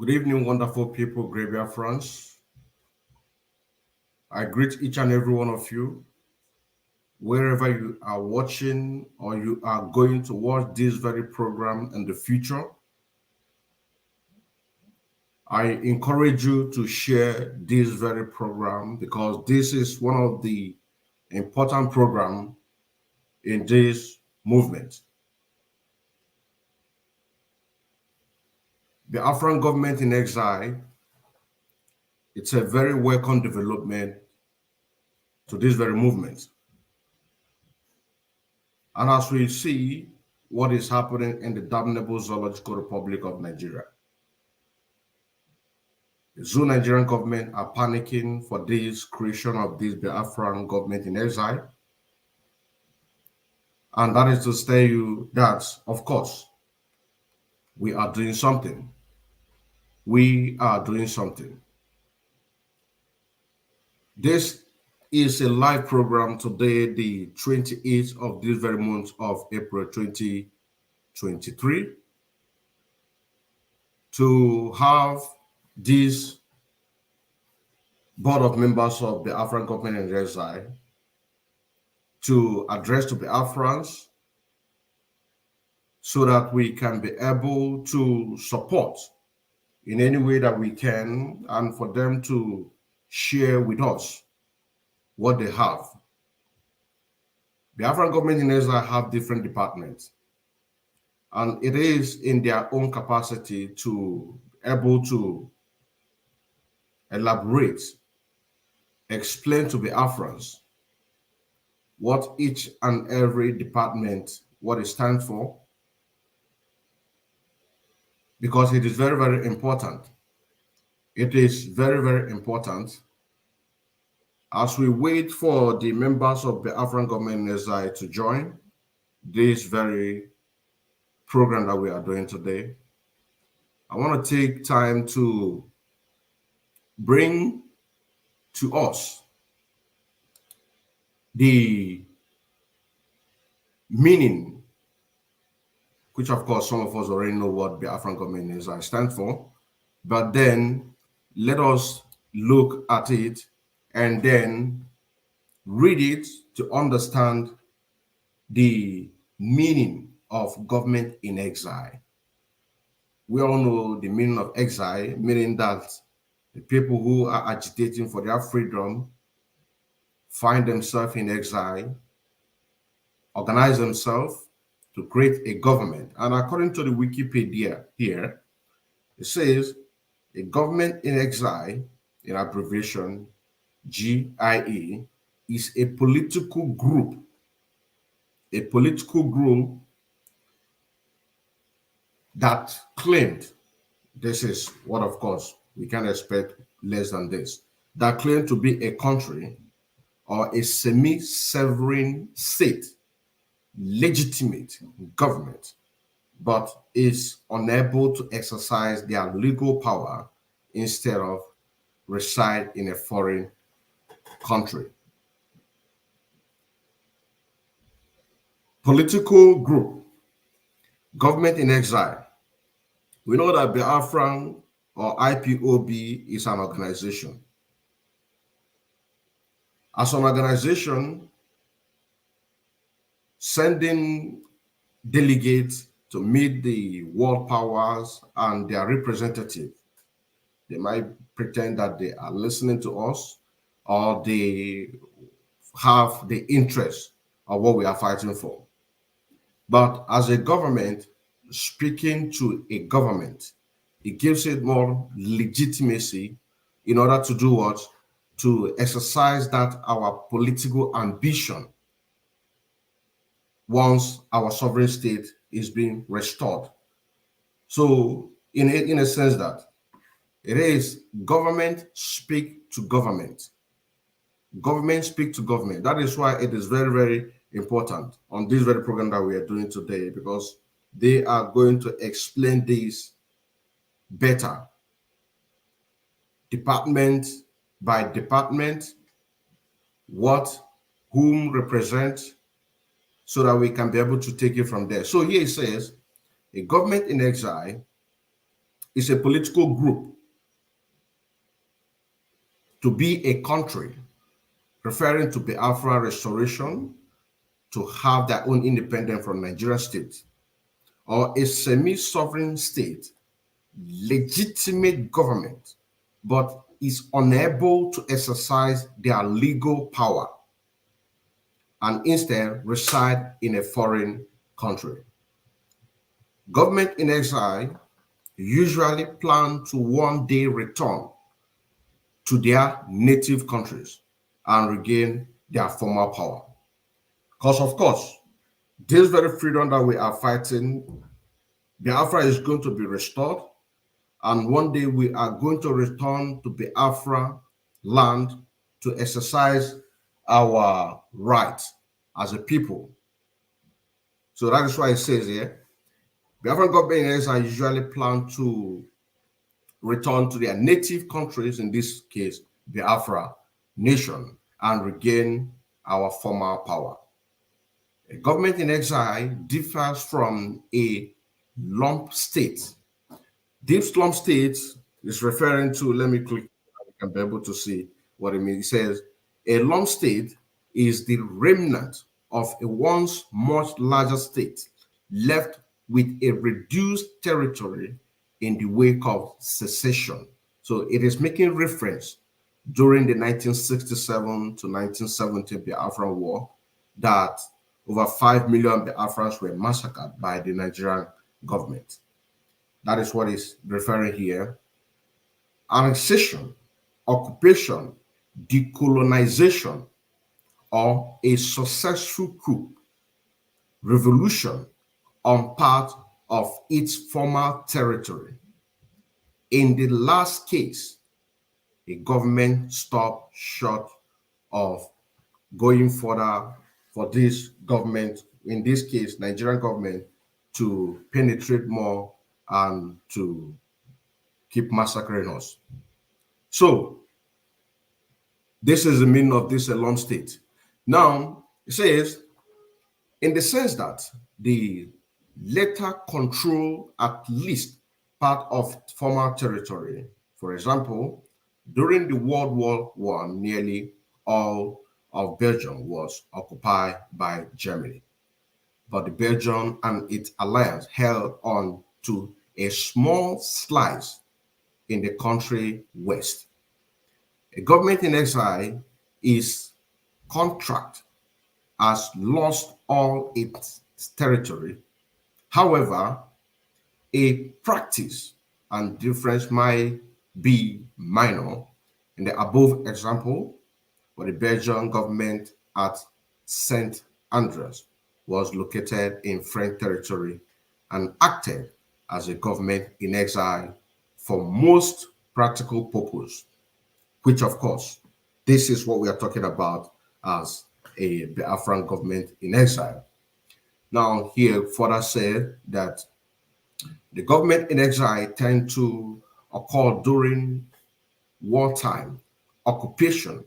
Good evening, wonderful people, great Biafrans. I greet each and every one of you, wherever you are watching or you are going to watch this very program in the future. I encourage you to share this very program because this is one of the important programs in this movement. The Biafran government in exile, it's a very welcome development to this very movement. And as we see what is happening in the damnable Zoological Republic of Nigeria, the Zoo Nigerian government are panicking for this creation of this Biafran government in exile. And that is to tell you that, of course, we are doing something. We are doing something. This is a live program today, the 28th of this very month of April 2023, to have this board of members of the Biafran government in exile to address to the Biafrans so that we can be able to support in any way that we can and for them to share with us what they have. The Biafran government in exile have different departments, and it is in their own capacity to be able to elaborate, explain to the Biafrans what each and every department, what it stands for, because it is very, very important. It is very, very important as we wait for the members of the Biafran government in exile to join this very program that we are doing today. I want to take time to bring to us the meaning, which of course some of us already know what the Biafran government in exile stands for, but then let us look at it and then read it to understand the meaning of government in exile. We all know the meaning of exile, meaning that the people who are agitating for their freedom find themselves in exile, organize themselves to create a government. And according to the Wikipedia here, it says a government in exile, in abbreviation GIE, is a political group that claimed, this is what of course we can expect less than this, that claimed to be a country or a semi-sovereign state, legitimate government, but is unable to exercise their legal power instead of reside in a foreign country. Political group, government in exile. We know that Biafran or IPOB is an organization. As an organization, sending delegates to meet the world powers and their representative. They might pretend that they are listening to us or they have the interest of what we are fighting for. But as a government, speaking to a government, it gives it more legitimacy in order to do what? To exercise that our political ambition once our sovereign state is being restored. So in a sense that it is government speak to government. Government speak to government. That is why it is very, very important on this very program that we are doing today, because they are going to explain this better, department by department, whom represent, so that we can be able to take it from there. So here it says, a government in exile is a political group. To be a country, referring to Biafra restoration, to have their own independence from Nigerian state, or a semi-sovereign state, legitimate government, but is unable to exercise their legal power and instead reside in a foreign country. Government in exile usually plan to one day return to their native countries and regain their former power. Because, of course, this very freedom that we are fighting, Biafra is going to be restored, and one day we are going to return to Biafra land to exercise our rights as a people. So that is why it says here, Biafran government in exile usually plan to return to their native countries, in this case, Biafra nation, and regain our former power. A government in exile differs from a lump state. This lump state is referring to, let me click, you can be able to see what it means. It says, a lump state is the remnant of a once much larger state left with a reduced territory in the wake of secession. So it is making reference during the 1967 to 1970 Biafran War that over 5 million Biafrans were massacred by the Nigerian government. That is what is referring here. Annexation, occupation, decolonization, or a successful coup, revolution on part of its former territory. In the last case, a government stopped short of going further for this government, in this case, Nigerian government, to penetrate more and to keep massacring us. So, this is the meaning of this lump state. Now, it says, in the sense that the latter control at least part of former territory. For example, during the World War I, nearly all of Belgium was occupied by Germany. But the Belgium and its alliance held on to a small slice in the country west. A government in exile is contract has lost all its territory. However, a practice and difference might be minor. In the above example, where the Belgian government at St. Andreas was located in French territory and acted as a government in exile for most practical purpose, which of course, this is what we are talking about as a Biafran government in exile. Now, here further said that the government in exile tend to occur during wartime, occupation,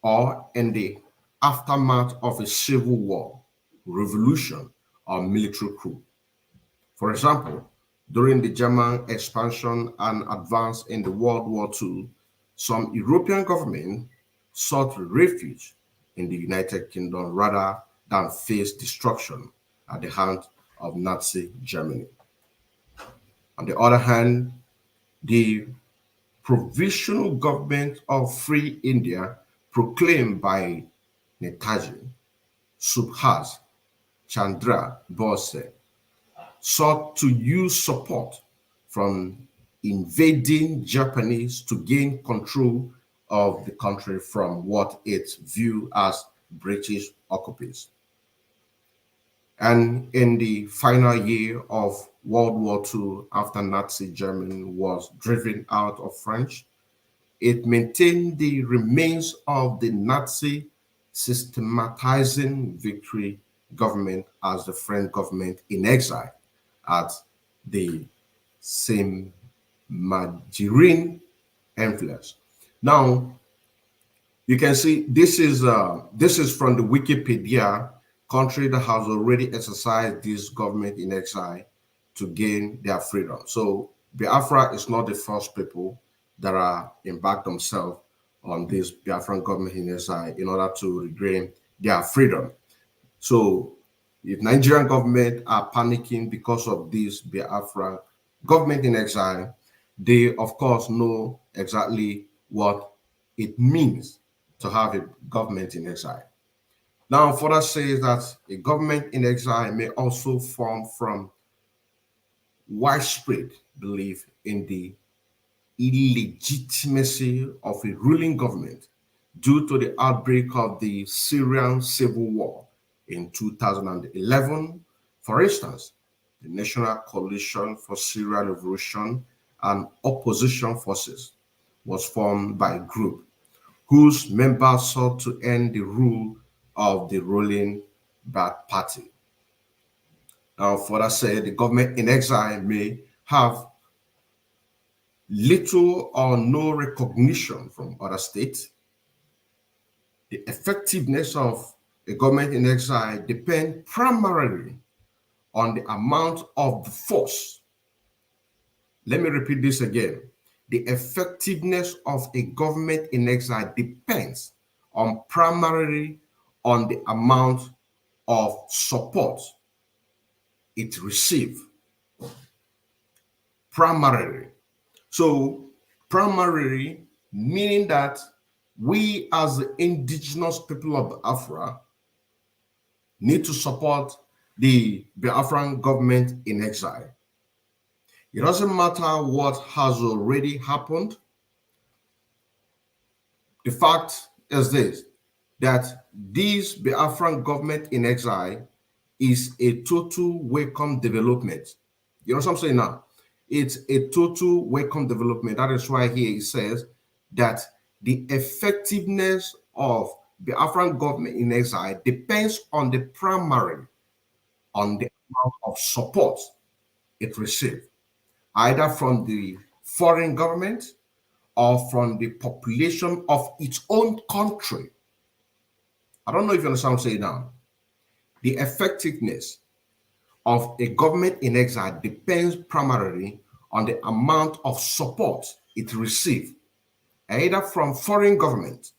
or in the aftermath of a civil war, revolution, or military coup. For example, during the German expansion and advance in the World War II, some European governments sought refuge in the United Kingdom rather than face destruction at the hands of Nazi Germany. On the other hand, the provisional government of Free India, proclaimed by Netaji Subhas Chandra Bose, sought to use support from invading Japanese to gain control of the country from what it viewed as British occupiers. And in the final year of World War II, after Nazi Germany was driven out of France, it maintained the remains of the Nazi systematizing victory government as the French government in exile at the same Majeereen influence. Now, you can see this is from the Wikipedia, country that has already exercised this government in exile to gain their freedom. So Biafra is not the first people that are embarked themselves on this Biafran government in exile in order to regain their freedom. So if Nigerian government are panicking because of this Biafra government in exile, they of course know exactly what it means to have a government in exile. Now, further says that a government in exile may also form from widespread belief in the illegitimacy of a ruling government due to the outbreak of the Syrian civil war in 2011. For instance, the National Coalition for Syrian Revolution and opposition forces was formed by a group whose members sought to end the rule of the ruling Ba'ath Party. Now, further said, the government in exile may have little or no recognition from other states. The effectiveness of a government in exile depends primarily on the amount of the force. Let me repeat this again. The effectiveness of a government in exile depends on primarily on the amount of support it receives. Primarily. So, primarily meaning that we as the indigenous people of Biafra need to support the Biafran government in exile. It doesn't matter what has already happened. The fact is this, that this Biafran government in exile is a total welcome development. You know what I'm saying now? It's a total welcome development. That is why here it says that the effectiveness of the Biafran government in exile depends on the primary, on the amount of support it received, either from the foreign government or from the population of its own country. I don't know if you understand what I'm saying now. The effectiveness of a government in exile depends primarily on the amount of support it receives, either from foreign government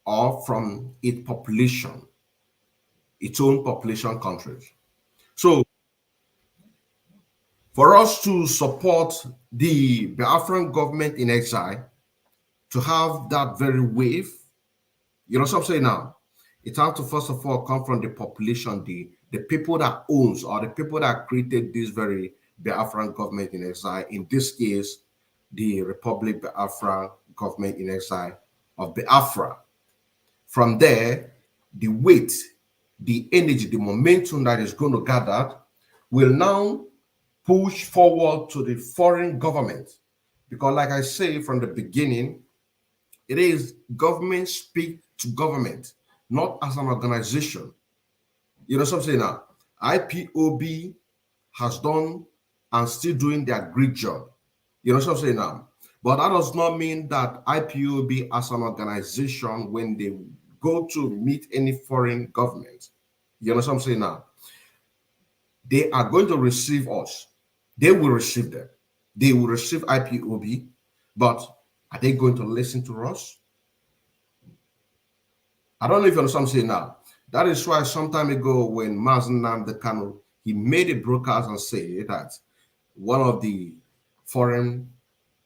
or from its population, its own population countries. So for us to support the Biafran government in exile, to have that very wave, you know what I'm saying now? It has to first of all come from the population, the people that owns or the people that created this very Biafran government in exile. In this case, the Republic Biafra government in exile of Biafra. From there, the weight, the energy, the momentum that is going to gather will now push forward to the foreign government. Because like I say from the beginning, it is government speak to government, not as an organization. You know what I'm saying now? IPOB has done and still doing their great job. You know what I'm saying now? But that does not mean that IPOB as an organization, when they go to meet any foreign government, you know what I'm saying now? They are going to receive us. They will receive them. They will receive IPOB, but are they going to listen to us? I don't know if you understand what I'm saying now. That is why some time ago when Mazen Nnamdi Kanu, he made a broadcast and said that one of the foreign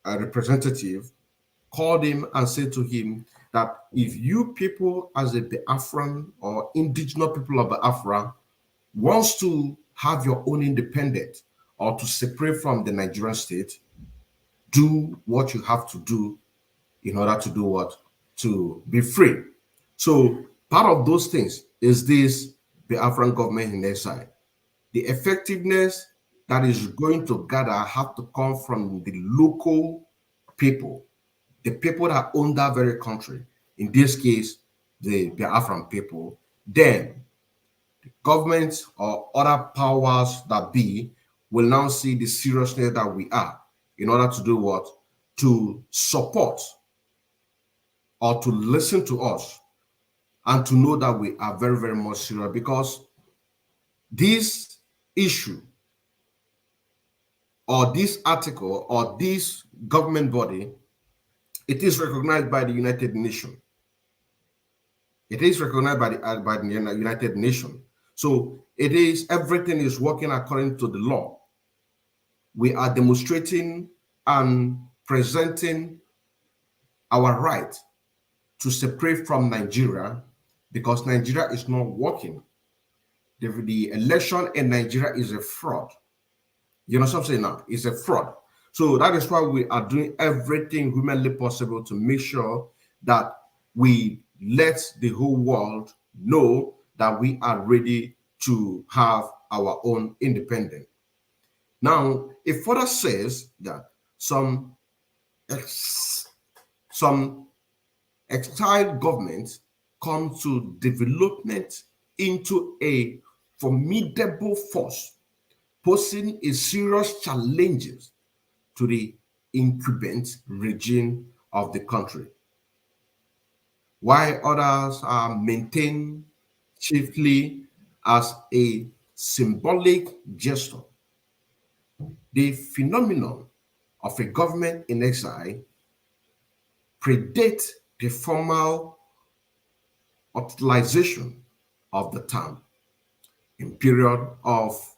representative called him and said to him that if you people as a Biafran or indigenous people of Biafra wants to have your own independence or to separate from the Nigerian state, do what you have to do in order to do what? To be free. So part of those things is this Biafran government in exile. The effectiveness that is going to gather have to come from the local people, the people that own that very country. In this case, the Biafran people. Then the government or other powers that be will now see the seriousness that we are in order to do what? To support or to listen to us and to know that we are very, very much serious, because this issue or this article or this government body, it is recognized by the United Nations. It is recognized by the United Nations. So it is, everything is working according to the law. We are demonstrating and presenting our right to separate from Nigeria because Nigeria is not working. The election in Nigeria is a fraud. You know what I'm saying now? It's a fraud. So that is why we are doing everything humanly possible to make sure that we let the whole world know that we are ready to have our own independence. Now, it further says that some exiled governments come to development into a formidable force, posing a serious challenges to the incumbent regime of the country, while others are maintained chiefly as a symbolic gesture. The phenomenon of a government in exile predates the formal utilization of the term in period of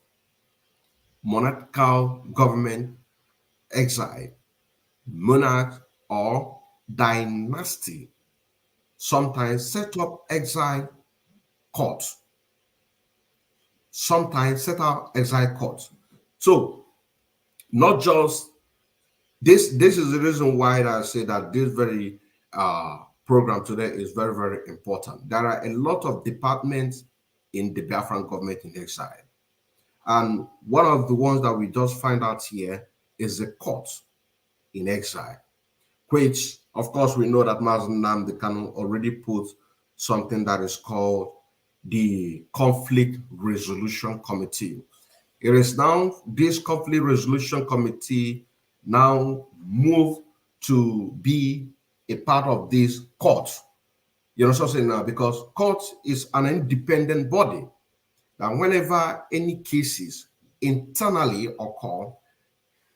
monarchical government, exile, monarch, or dynasty sometimes set up exile courts, sometimes set up exile courts. So not just this is the reason why I say that this very program today is very, very important. There are a lot of departments in the Biafran government in exile. And one of the ones that we just find out here is the court in exile, which, of course, we know that Mazen Nnamdi Kanu already put something that is called the Conflict Resolution Committee. It is now this Conflict Resolution Committee now moved to be a part of this court. You know what I'm saying now? Because court is an independent body. That whenever any cases internally occur,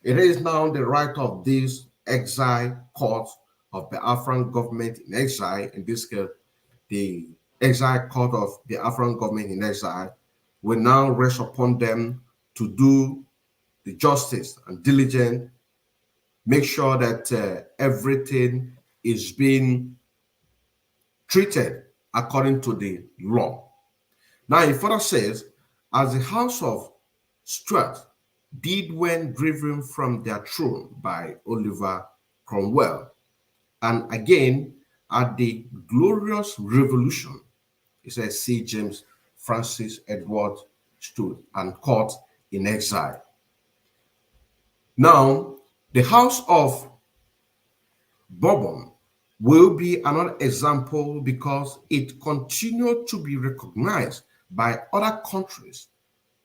it is now the right of this exile court of the Biafran government in exile, in this case, the exile court of the Biafran government in exile, will now rest upon them to do the justice and diligence, make sure that everything is being treated according to the law. Now, it further says, as the house of Stuart did when driven from their throne by Oliver Cromwell, and again at the glorious revolution, it says, see James Francis Edward stood and caught in exile. Now, the House of Bourbon will be another example because it continued to be recognized by other countries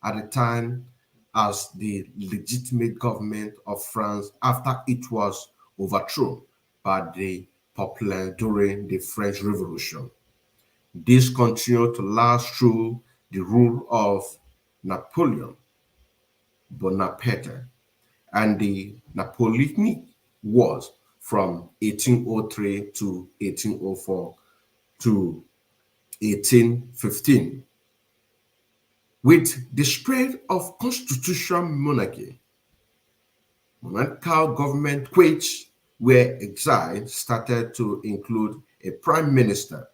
at the time as the legitimate government of France after it was overthrown by the populace during the French Revolution. This continued to last through the rule of Napoleon Bonaparte and the Napoleonic Wars from 1803 to 1804 to 1815. With the spread of constitutional monarchy, monarchical government which were exiled started to include a prime minister,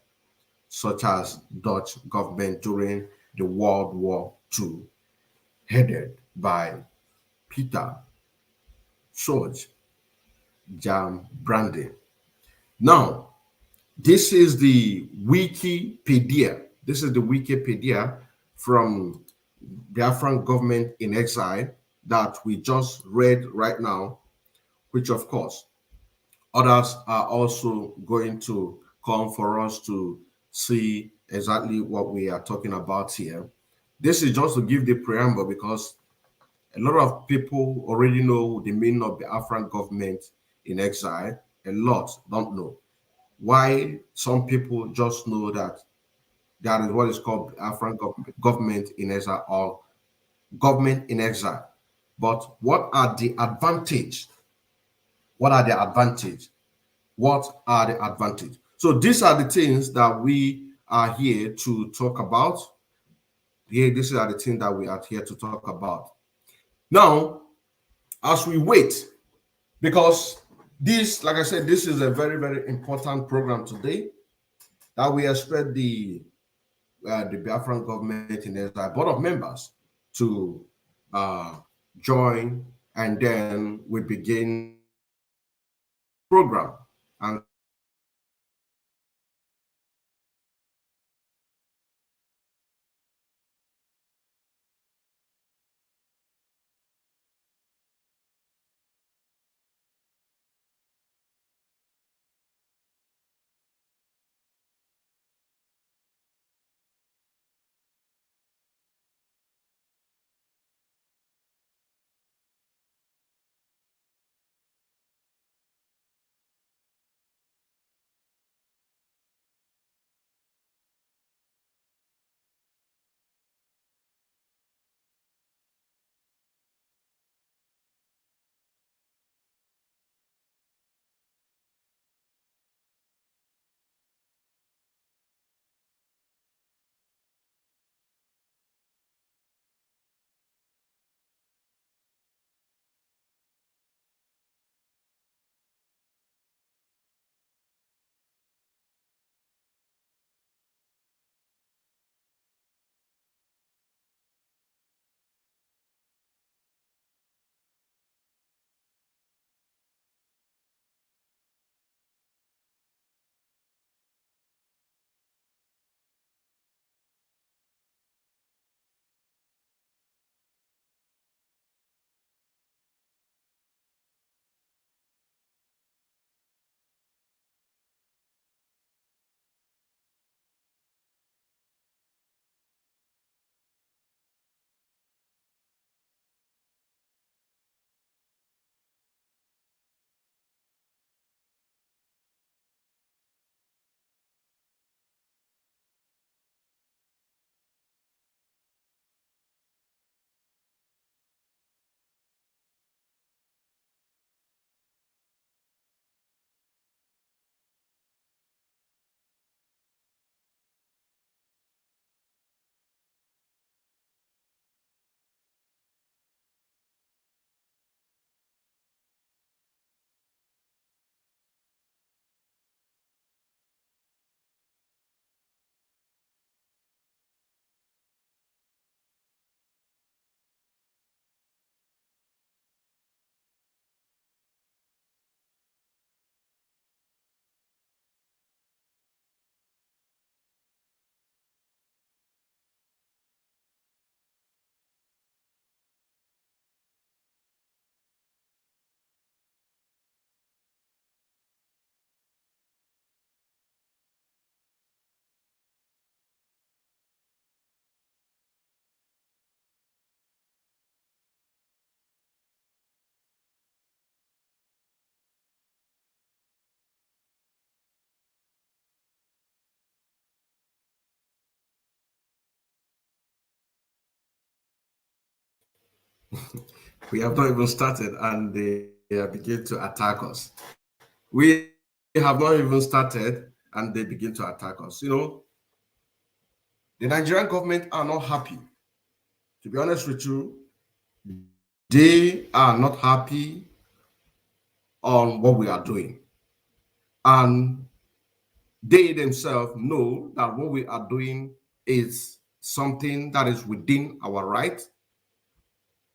such as Dutch government during the World War II, headed by Peter George Jam Brandy. Now, this is the Wikipedia. This is the Wikipedia from Biafran government in exile that we just read right now, which of course others are also going to come for us to see exactly what we are talking about here. This is just to give the preamble because a lot of people already know the meaning of the Biafran government in exile. A lot don't know. Why some people just know that that is what is called Biafran government in exile or government in exile. but what are the advantage? What are the advantage? What are the advantage? So these are the things that we are here to talk about. Here, these are the things that we are here to talk about. Now, as we wait, because this, like I said, this is a very, very important program today that we expect the Biafran government in the board of members to join, and then we begin program. And we have not even started, and they begin to attack us. We have not even started, and they begin to attack us. You know, the Nigerian government are not happy. To be honest with you, they are not happy on what we are doing. And they themselves know that what we are doing is something that is within our right.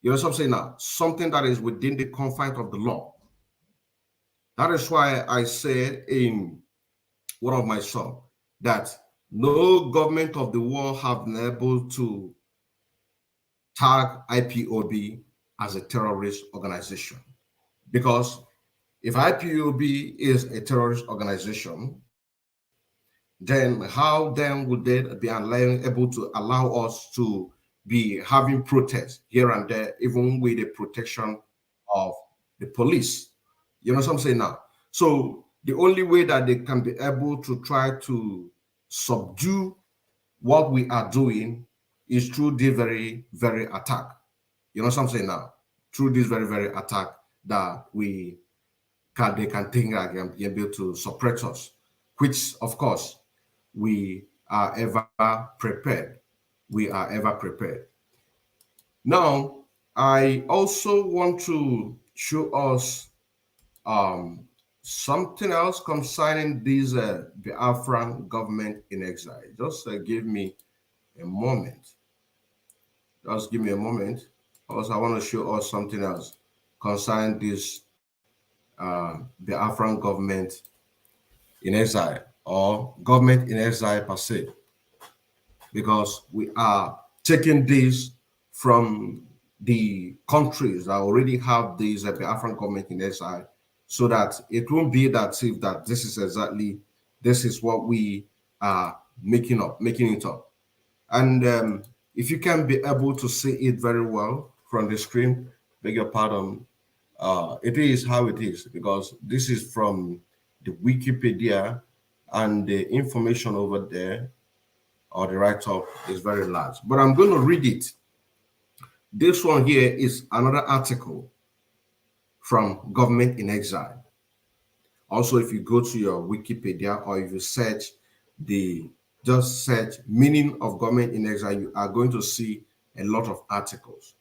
You know what I'm saying now? Something that is within the confines of the law. That is why I said in one of my songs that no government of the world have been able to tag IPOB as a terrorist organization. Because if IPOB is a terrorist organization, then how then would they be able to allow us to be having protests here and there, even with the protection of the police? You know what I'm saying now? So the only way that they can be able to try to subdue what we are doing is through the very, very attack. You know what I'm saying now? through this very, very attack that they can think and be able to suppress us, which of course we are ever prepared. We are ever prepared. Now, I also want to show us something else concerning this Biafran government in exile. Just give me a moment. Just give me a moment. Also, I want to show us something else concerning this Biafran government in exile, or government in exile per se, because we are taking this from the countries that already have these Biafran government in exile, so that it won't be that if that this is what we are making it up. And if you can be able to see it very well from the screen, beg your pardon, it is how it is, because this is from the Wikipedia, and the information over there or the write-up is very large. But I'm going to read it. This one here is another article from Government in Exile. Also, if you go to your Wikipedia, or if you just search meaning of government in exile, you are going to see a lot of articles.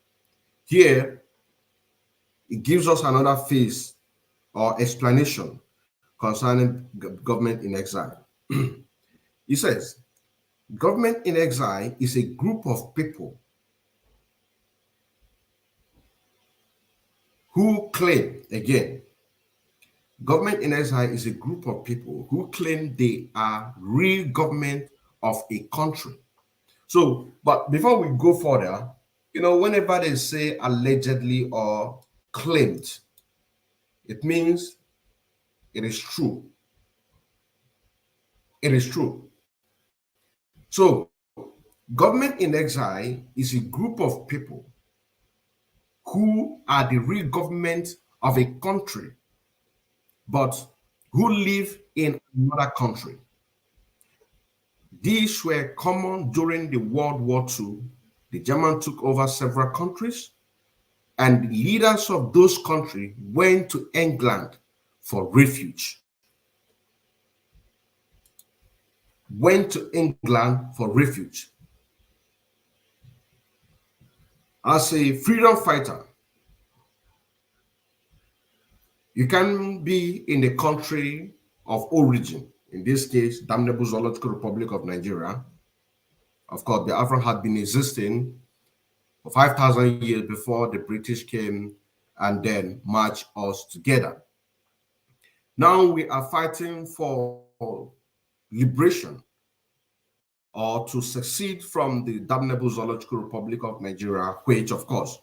Here, it gives us another phase or explanation concerning government in exile. It says, government in exile is a group of people who claim, again, government in exile is a group of people who claim they are real government of a country. So, but before we go further, whenever they say allegedly or claimed, it means it is true. It is true. So, government in exile is a group of people who are the real government of a country, but who live in another country. These were common during the World War II. The Germans took over several countries, and the leaders of those countries went to England for refuge. Went to England for refuge. As a freedom fighter, you can be in the country of origin, in this case, Damnable Zoological Republic of Nigeria. Of course, Biafra had been existing for 5,000 years before the British came and then marched us together. Now we are fighting for liberation, or to secede from the Damnable Zoological Republic of Nigeria, which, of course,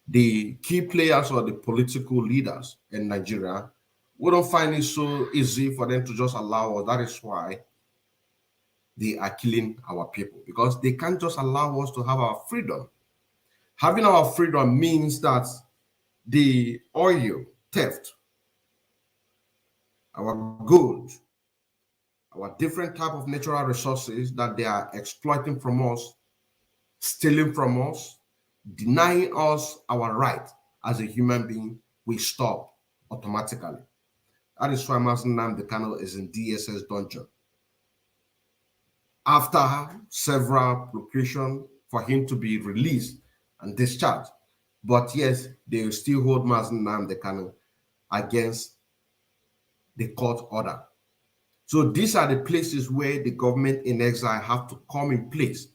the key players or the political leaders in Nigeria wouldn't find it so easy for them to just allow us. That is why they are killing our people, because they can't just allow us to have our freedom. Having our freedom means that the oil theft, our gold, our different type of natural resources that they are exploiting from us, stealing from us, denying us our right as a human being, we stop automatically. That is why Mazen Nnamdi Kanu is in DSS dungeon. After several procurations for him to be released and discharged, but yes, they still hold Mazen Nnamdi Kanu against the court order. So these are the places where the government in exile have to come in place.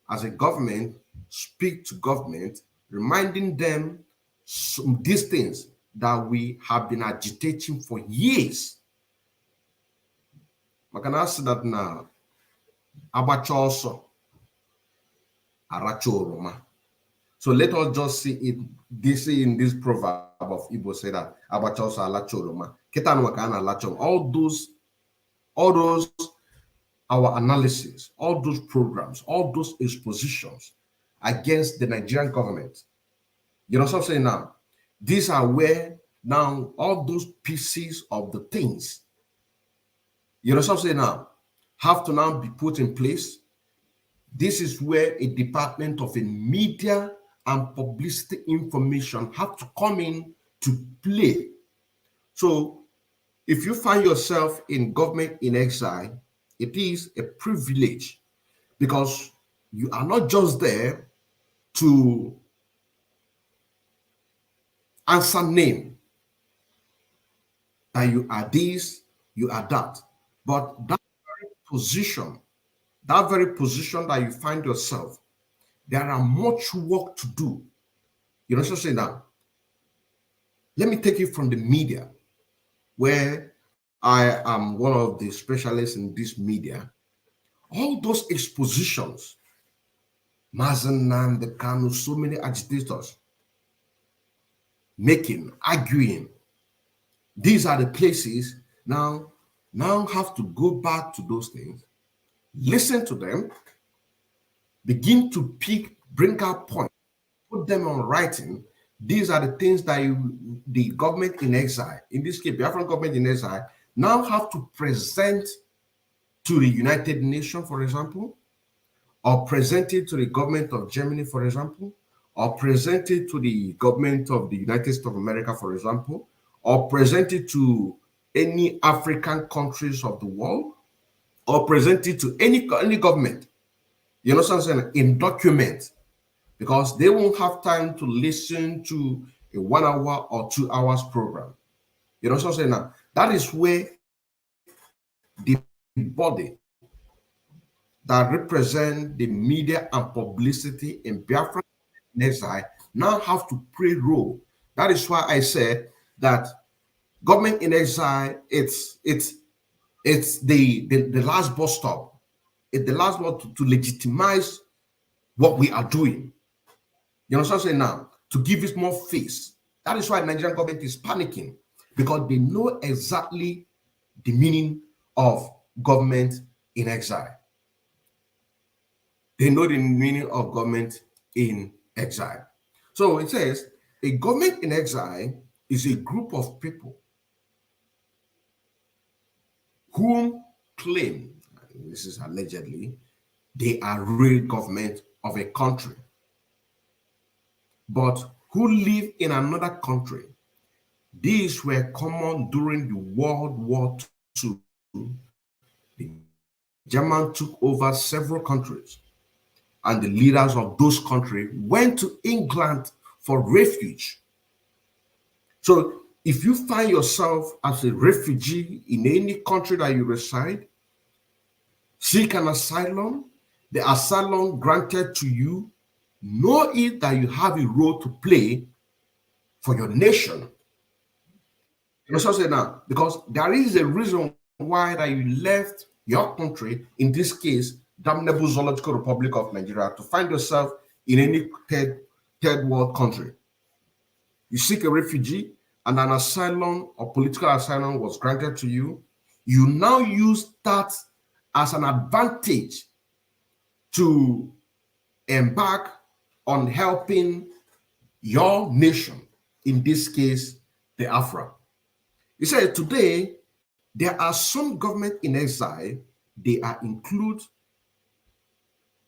As a government, speak to government, reminding them these things that we have been agitating for years. I can answer that now. Abachoso, Arachoroma. So let us just see it. This in this proverb of Igbo say that Abachoso Alachoroma. All those our analysis, all those programs, all those expositions against the Nigerian government. You know what I'm saying now? These are where now all those pieces of the things, you know what I'm saying now, have to now be put in place. This is where a department of a media and publicity information have to come in to play. So if you find yourself in government in exile, it is a privilege because you are not just there to answer name that you are this, you are that, but position, that very position that you find yourself, there are much work to do. You know what I'm saying now? Let me take it from the media, where I am one of the specialists in this media. All those expositions, Mazanan, the Kanu, so many agitators making, arguing. These are the places now have to go back to those things, listen to them, begin to bring out points, put them on writing. These are the things that the government in exile, in this case, Biafran government in exile, now have to present to the United Nations, for example, or present it to the government of Germany, for example, or present it to the government of the United States of America, for example, or present it to any African countries of the world, or present it to any government. You know what I'm saying? In documents, because they won't have time to listen to a 1 hour or 2 hours program. You know what I'm saying? Now, that is where the body that represent the media and publicity in Biafra exile now have to play role. That is why I said that government in exile, it's the last bus stop. It's the last one to legitimize what we are doing. You know what I'm saying now? To give it more face. That is why Nigerian government is panicking, because they know exactly the meaning of government in exile. They know the meaning of government in exile. So it says a government in exile is a group of people whom claim, this is allegedly, they are real government of a country, but who live in another country. These were common during the World War II. The Germans took over several countries, and the leaders of those countries went to England for refuge. So if you find yourself as a refugee in any country that you reside, seek an asylum, the asylum granted to you, know it that you have a role to play for your nation. You know what I'm saying now? Because there is a reason why that you left your country, in this case, damnable Zoological Republic of Nigeria, to find yourself in any third world country. You seek a refugee and an asylum or political asylum was granted to you. You now use that as an advantage to embark on helping your nation, in this case, the Afra. He said today, there are some government in exile. They are include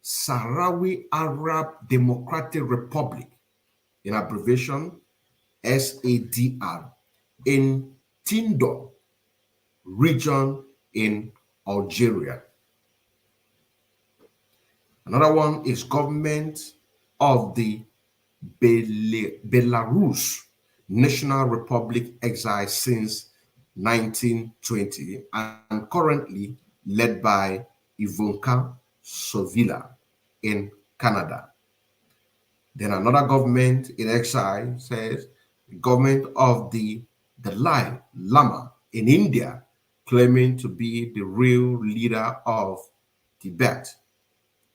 Sahrawi Arab Democratic Republic, in abbreviation SADR, in Tindor region in Algeria. Another one is government of the Belarus National Republic exile since 1920 and currently led by Ivonka Sovila in Canada. Then another government in exile says the government of the Dalai Lama in India, claiming to be the real leader of Tibet,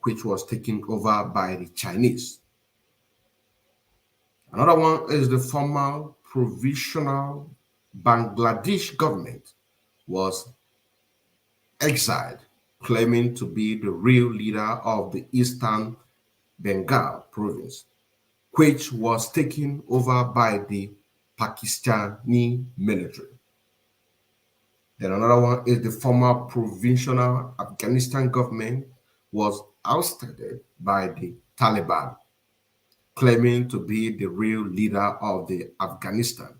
which was taken over by the Chinese. Another one is the former provisional Bangladesh government was exiled, claiming to be the real leader of the Eastern Bengal province, which was taken over by the Pakistani military. Then another one is the former provisional Afghanistan government was ousted by the Taliban, claiming to be the real leader of the Afghanistan.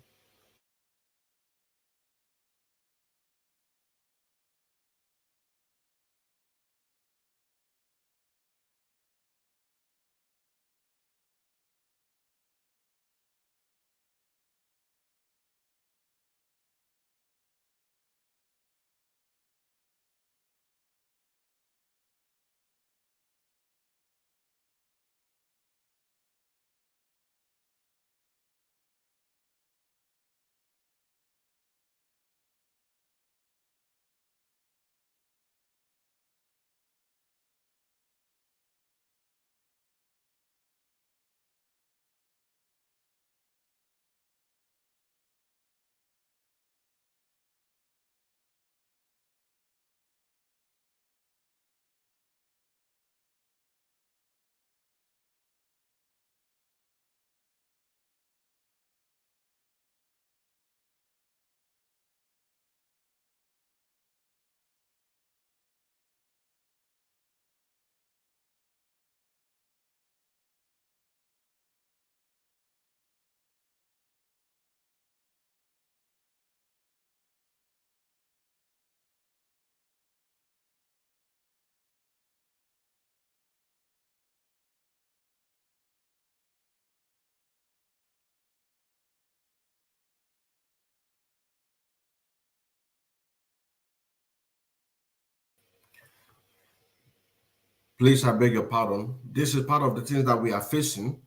Please, I beg your pardon. This is part of the things that we are facing.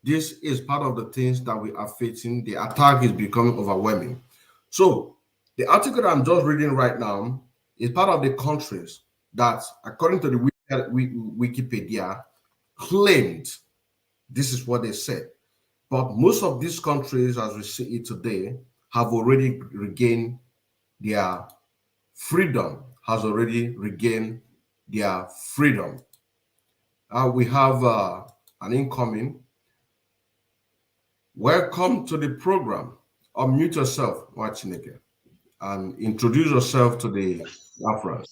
This is part of the things that we are facing. The attack is becoming overwhelming. So, the article that I'm just reading right now is part of the countries that, according to the Wikipedia, claimed this is what they said. But most of these countries, as we see it today, have already regained their freedom, has already regained their freedom. We have an incoming. Welcome to the program. Unmute yourself, Wachineke, and introduce yourself to the Biafra.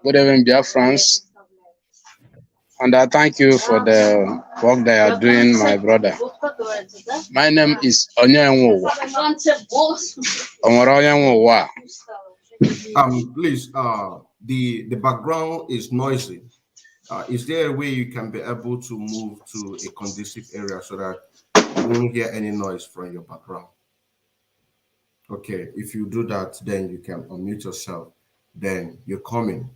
Good evening, Biafrans, and I thank you for the work that you are doing, my brother. My name is Onyenwowa. Onyenwowa. Please, the background is noisy. Is there a way you can be able to move to a conducive area so that you won't hear any noise from your background? Okay, if you do that, then you can unmute yourself. Then you're coming.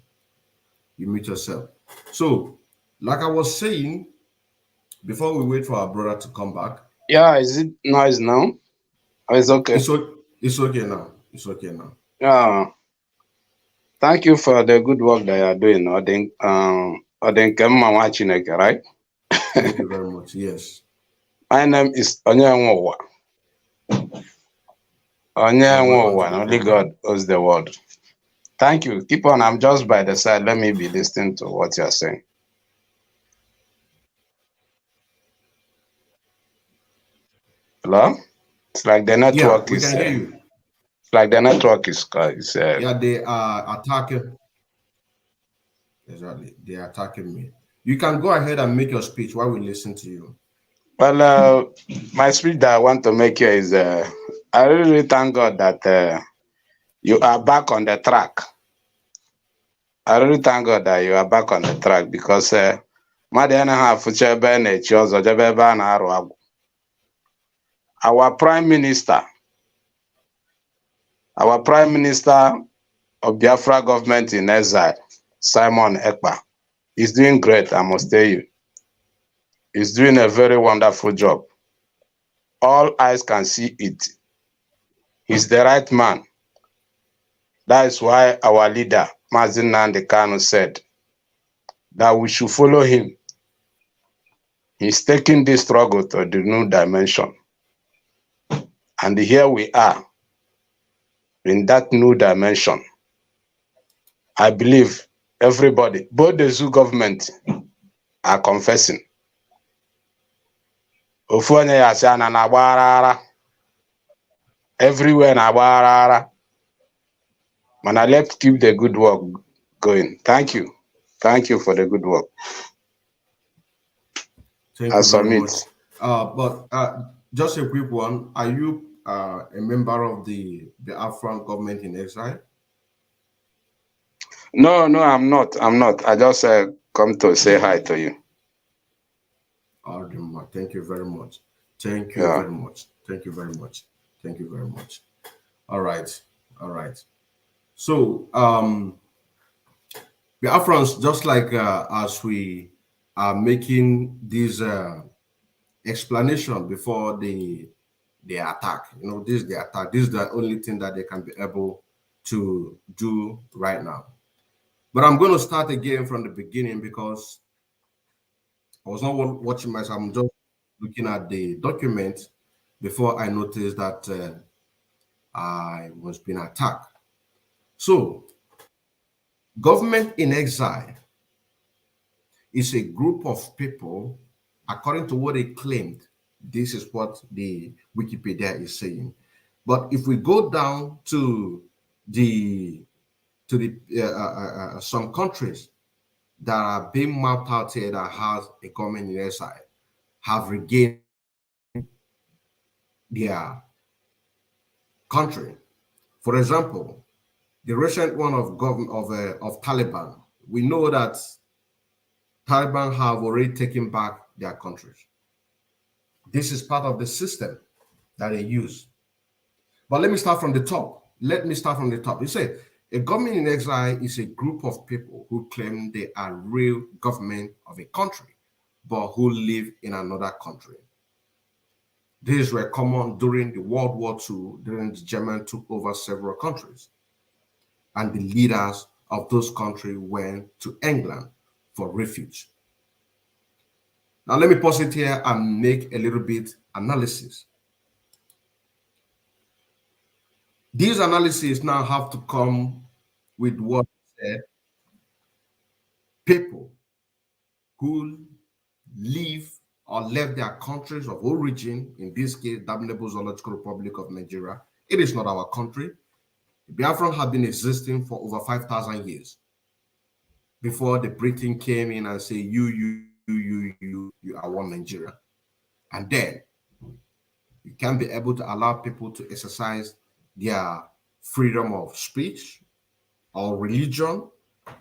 You mute yourself. So, like I was saying, before we wait for our brother to come back. Yeah, is it noise now? Oh, it's okay. It's okay now. It's okay now. Yeah. Thank you for the good work that you are doing. Right? Thank you very much. Yes. My name is Onyenwowa. Onyenwowa. Only God owns the world. Thank you. Keep on. I'm just by the side. Let me be listening to what you're saying. Hello? It's like the network we can hear you. It's like the network is Yeah, they are attacking. Exactly. They are attacking me. You can go ahead and make your speech while we listen to you. Well, my speech that I want to make here is I really thank God that you are back on the track. I really thank God that you are back on the track because our prime minister of Biafra government in exile, Simon Ekpa, is doing great, I must tell you. He's doing a very wonderful job. All eyes can see it. He's the right man. That is why our leader, Mazi Nnamdi Kanu, said that we should follow him. He's taking this struggle to the new dimension. And here we are in that new dimension. I believe everybody, both the zoo government, are confessing. Everywhere na let's keep the good work going. Thank you. Thank you for the good work. Thank I you very submit. much. But just a quick one. Are you a member of the Biafran government in exile? No, no, I'm not. I'm not. I just come to say hi to you. Thank you very much. Thank you Yeah. very much. Thank you very much. Thank you very much. All right. All right. So, Biafrans, just like as we are making this explanation before the attack, this is the attack. This is the only thing that they can be able to do right now. But I'm going to start again from the beginning because I was not watching myself. I'm just looking at the document before I noticed that I was being attacked. So, government in exile is a group of people, according to what they claimed. This is what the Wikipedia is saying. But if we go down the to the some countries that are being mapped out here that has a government in exile have regained their country. For example, the recent one of Taliban, we know that Taliban have already taken back their countries. This is part of the system that they use. But let me start from the top. Let me start from the top. You say a government in exile is a group of people who claim they are real government of a country, but who live in another country. These were common during the World War II, during the Germans took over several countries. And the leaders of those countries went to England for refuge. Now, let me pause it here and make a little bit analysis. These analyses now have to come with what said people who leave or left their countries of origin, in this case, Damnable Zoological Republic of Nigeria. It is not our country. Biafra had been existing for over 5,000 years before the Britain came in and say, you are one Nigeria. And then you can be able to allow people to exercise their freedom of speech or religion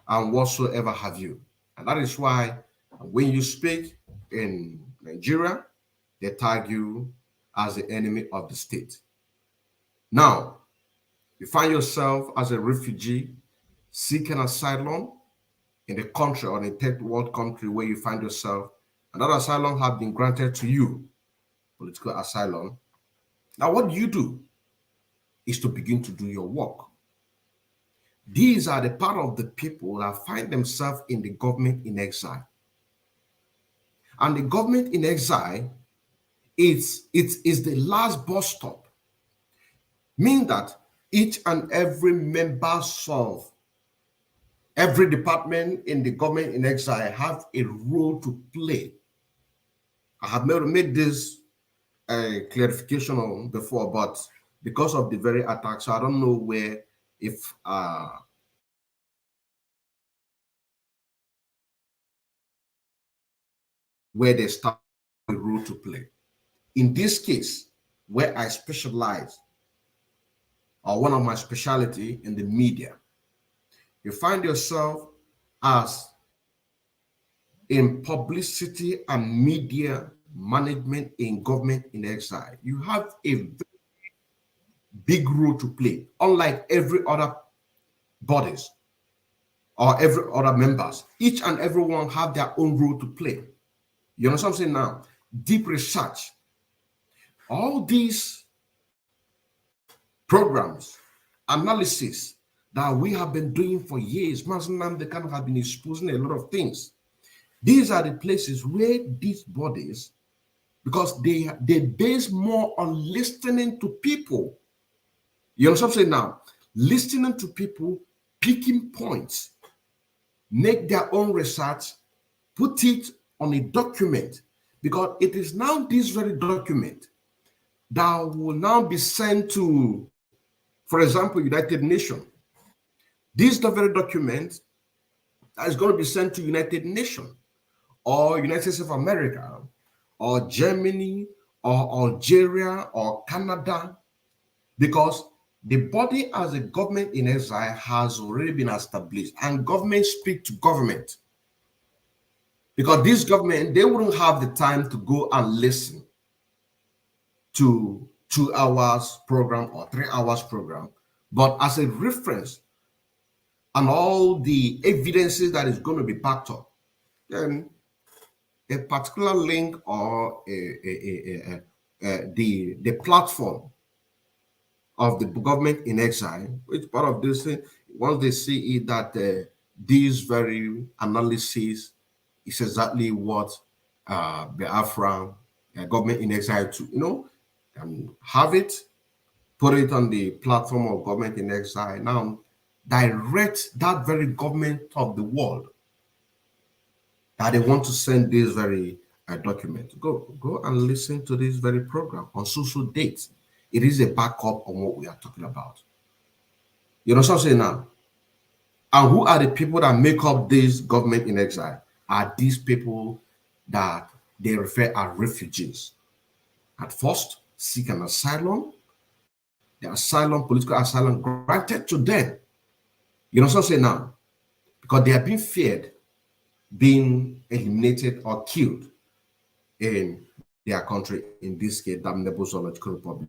and whatsoever have you. And that is why when you speak in Nigeria, they tag you as the enemy of the state. Now, you find yourself as a refugee seeking asylum in the country or in a third world country where you find yourself, and that asylum has been granted to you, political asylum. Now, what you do is to begin to do your work. These are the part of the people that find themselves in the government in exile. And the government in exile is the last bus stop, meaning that each and every member of every department in the government in exile have a role to play. I have never made this clarification on before, but because of the very attack, so I don't know where if where they start a role to play. In this case, where I specialize, or one of my specialty in the media, you find yourself as in publicity and media management in government in exile. You have a very big role to play, unlike every other bodies or every other members. Each and every one have their own role to play. You know what I'm saying now? Deep research. All these programs, analysis that we have been doing for years, Master they kind of have been exposing a lot of things. These are the places where these bodies, because they base more on listening to people. You know what I'm saying now? Listening to people, picking points, make their own research, put it on a document, because it is now this very document that will now be sent to, for example, United Nations. This is the very document that is going to be sent to United Nations or United States of America or Germany or Algeria or Canada, because the body as a government in exile has already been established, and government speak to government, because this government, they wouldn't have the time to go and listen to 2 hours program or 3 hours program, but as a reference and all the evidences that is going to be backed up, then a particular link or the platform of the government in exile, which part of this thing, once they see it that this very analysis is exactly what Biafra government in exile to, have it, put it on the platform of government in exile. Now, direct that very government of the world that they want to send this very document. Go and listen to this very program on social dates. It is a backup on what we are talking about. You know what I'm saying now? And who are the people that make up this government in exile? Are these people that they refer as refugees? At first, seek an asylum. The asylum, political asylum granted to them. You know what I'm saying now? Because they are being feared being eliminated or killed in their country, in this case, damnable zoological republic.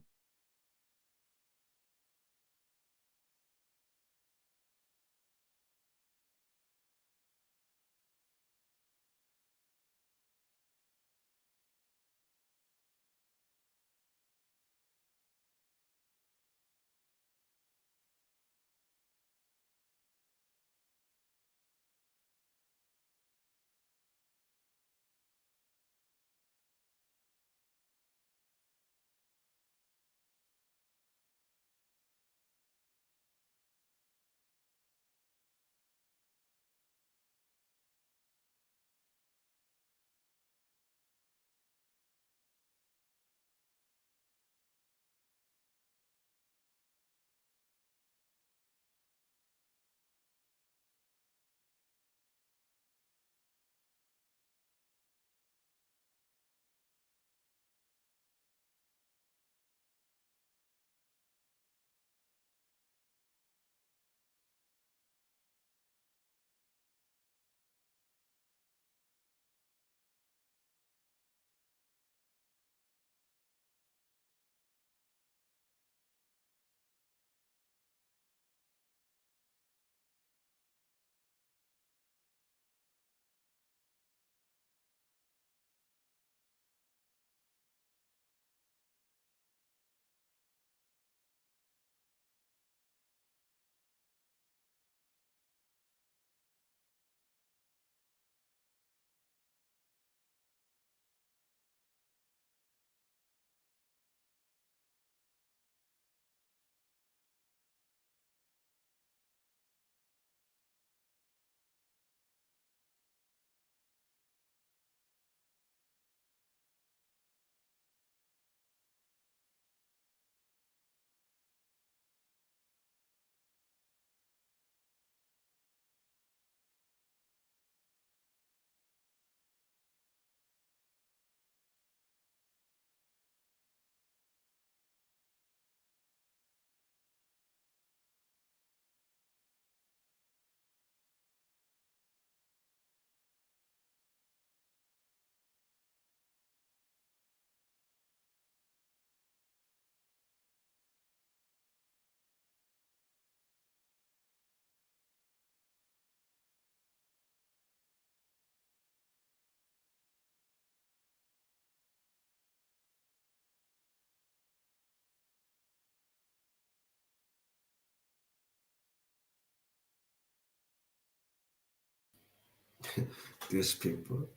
These people.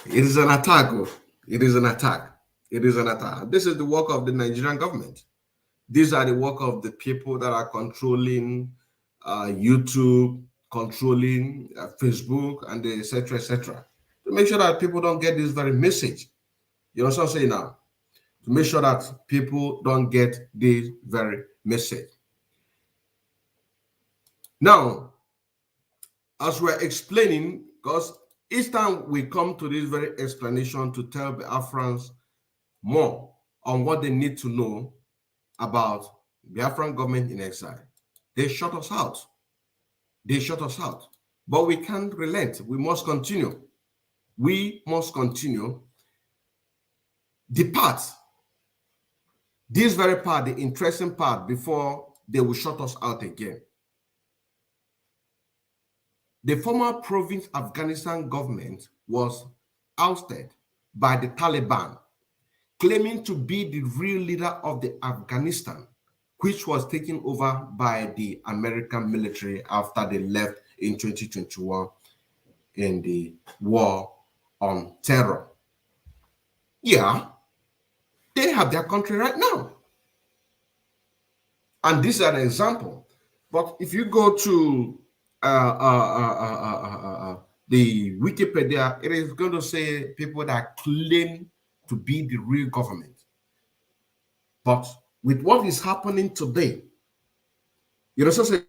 It is an attack. Oh. It is an attack. It is an attack. This is the work of the Nigerian government. These are the work of the people that are controlling YouTube, controlling Facebook, and etc. etc. To make sure that people don't get this very message. You know what I'm saying now? To make sure that people don't get this very message. Now, as we're explaining, because each time we come to this very explanation to tell Biafrans more on what they need to know about Biafran government in exile, they shut us out. They shut us out. But we can't relent. We must continue. We must continue. The part, this very part, the interesting part, before they will shut us out again. The former province Afghanistan government was ousted by the Taliban, claiming to be the real leader of the Afghanistan, which was taken over by the American military after they left in 2021 in the war on terror. Yeah, they have their country right now. And this is an example. But if you go to the Wikipedia, it is going to say people that claim to be the real government. But with what is happening today, you know, so say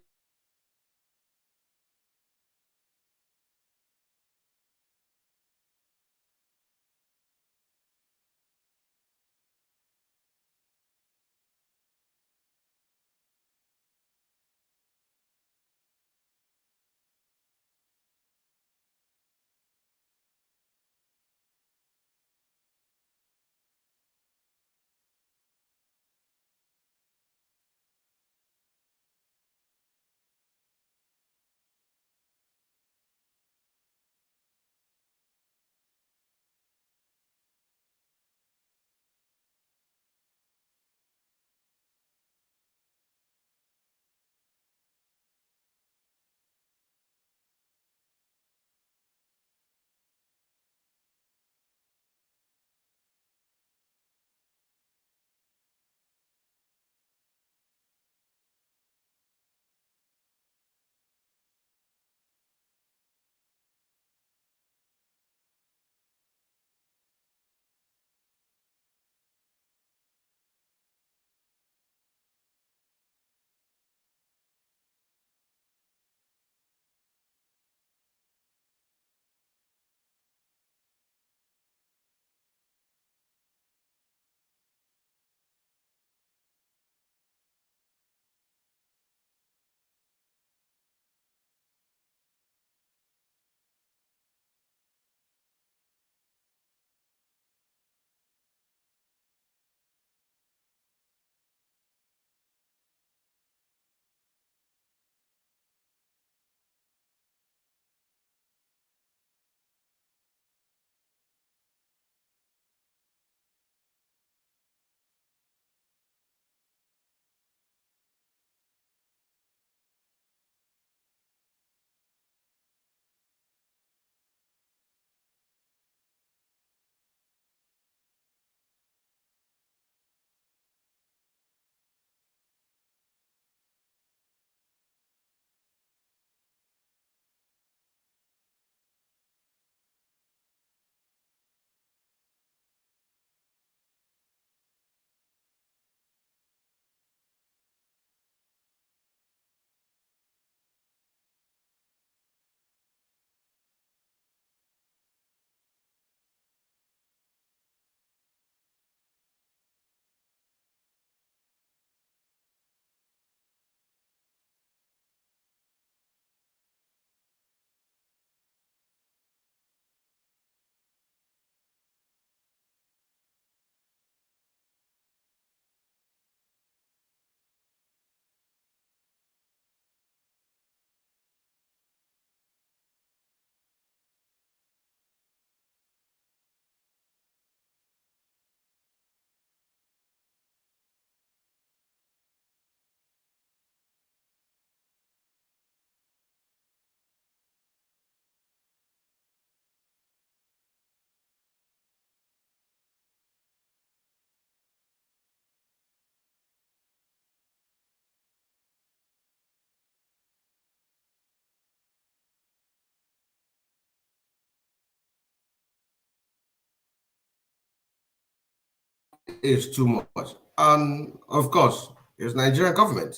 it's too much. And of course, it's Nigerian government.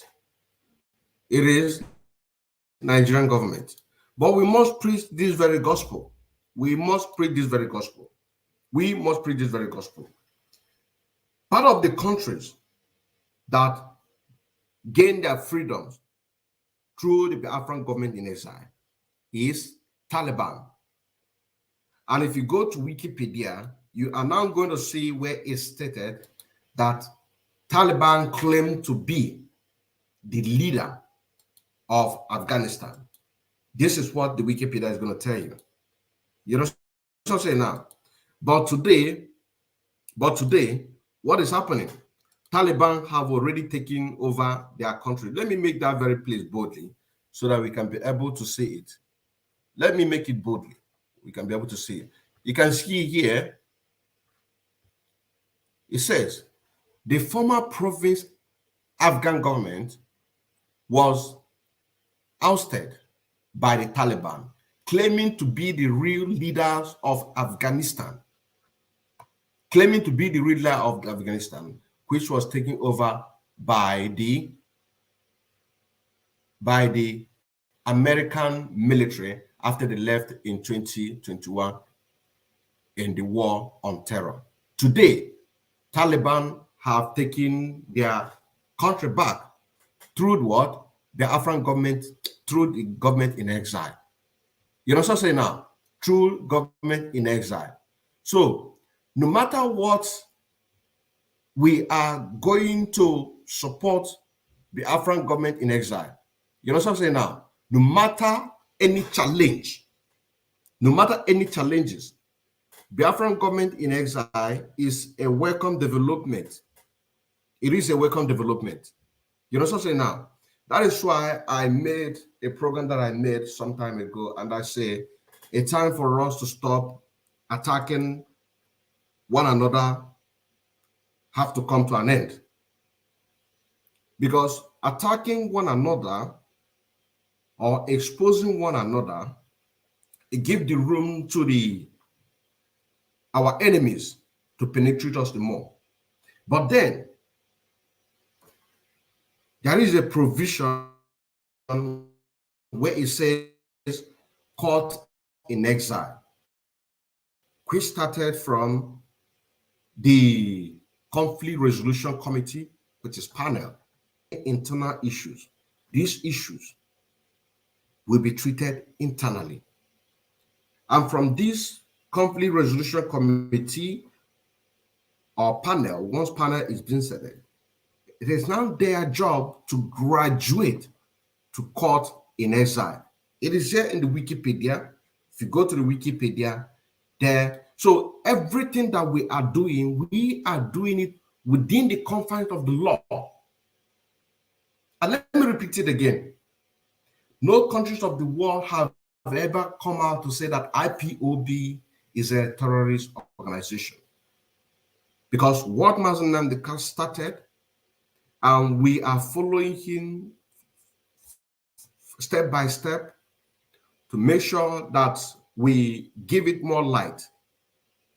It is Nigerian government. But we must preach this very gospel. We must preach this very gospel. We must preach this very gospel. Part of the countries that gained their freedoms through the Biafran government in exile is Taliban. And if you go to Wikipedia, you are now going to see where it's stated that Taliban claimed to be the leader of Afghanistan. This is what the Wikipedia is going to tell you. You know what I'm saying now? But today, what is happening? Taliban have already taken over their country. Let me make that very place boldly so that we can be able to see it. Let me make it boldly. We can be able to see it. You can see here, it says, the former province Afghan government was ousted by the Taliban, claiming to be the real leaders of Afghanistan. Claiming to be the real leader of Afghanistan, which was taken over by the American military after they left in 2021 in the war on terror. Today, Taliban have taken their country back through what? The Afghan government, through the government in exile. You know what I'm saying now? Through government in exile. So, no matter what, we are going to support the Afghan government in exile. You know what I'm saying now? No matter any challenge, no matter any challenges, the Afghan government in exile is a welcome development. It is a welcome development. You know what I'm saying now? That is why I made a program that I made some time ago, and I say it's time for us to stop attacking one another have to come to an end. Because attacking one another or exposing one another, it gives the room to our enemies to penetrate us the more. But then there is a provision where it says caught in exile, which started from the Conflict Resolution Committee, which is panel. Internal issues. These issues will be treated internally. And from this Conflict Resolution Committee or panel, once panel is being settled, it is now their job to graduate to court in exile. It is here in the Wikipedia. If you go to the Wikipedia, there. So everything that we are doing it within the confines of the law. And let me repeat it again. No countries of the world have ever come out to say that IPOB is a terrorist organization. Because what Mazen Nnamdi started, and we are following him step by step to make sure that we give it more light.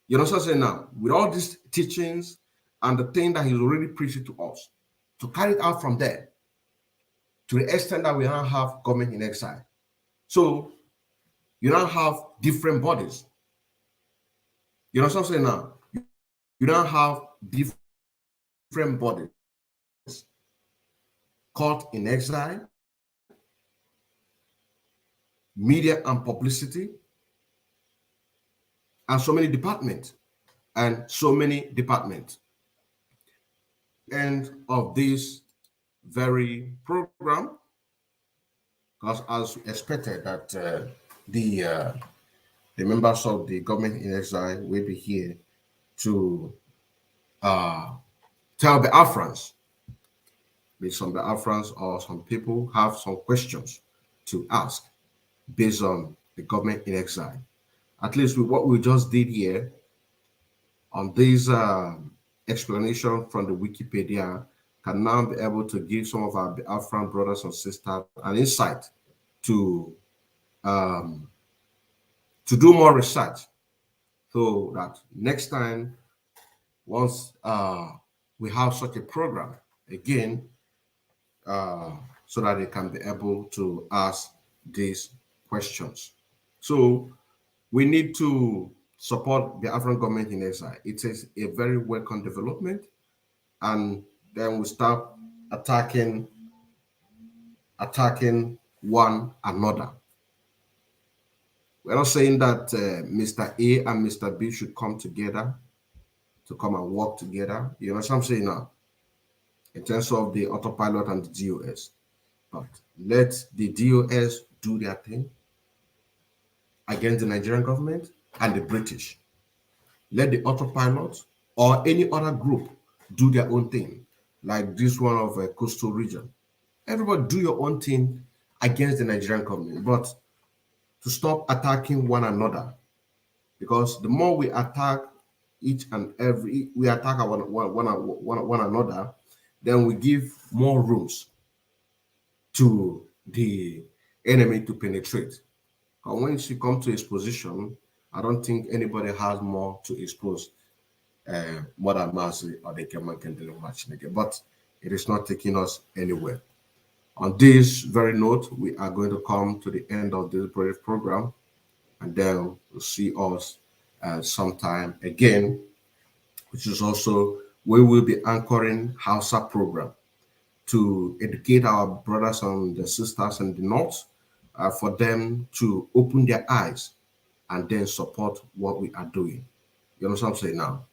You know what I'm saying now? With all these teachings and the thing that he's already preached to us, to carry it out from there, to the extent that we now have government in exile. So you now have different bodies. You know what I'm saying now? You now have different bodies. Caught in exile, media and publicity, and so many departments. End of this very program, because as expected that the members of the government in exile will be here to tell the Biafrans, maybe some Biafrans or some people have some questions to ask based on the government in exile. At least with what we just did here on this explanation from the Wikipedia, can now be able to give some of our Biafran brothers and sisters an insight to do more research, so that next time, once we have such a program again, so that they can be able to ask these questions. So we need to support the African government in exile. It is a very welcome development, and then we start attacking one another. We're not saying that Mr. A and Mr. B should come together to come and work together. You know what I'm saying now? In terms of the autopilot and the DOS. But let the DOS do their thing against the Nigerian government and the British. Let the autopilot or any other group do their own thing, like this one of coastal region. Everybody do your own thing against the Nigerian government, but to stop attacking one another, because the more we attack we attack one another, then we give more rooms to the enemy to penetrate. And once you come to his position, I don't think anybody has more to expose more than Mazi or the Keman can do much. But it is not taking us anywhere. On this very note, we are going to come to the end of this brief program, and then we'll see us sometime again, which is also we will be anchoring Hausa program to educate our brothers and the sisters in the north for them to open their eyes and then support what we are doing. You know what I'm saying now?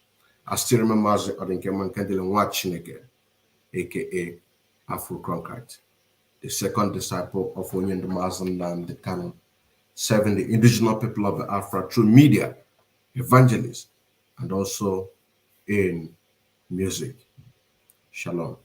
I still remember Odinkeman Kendele Nwachineke, aka Afro Cronkite, the second disciple of Onyen the Mazan and the Canon, serving the indigenous people of the Afra through media, evangelist, and also in music. Shalom.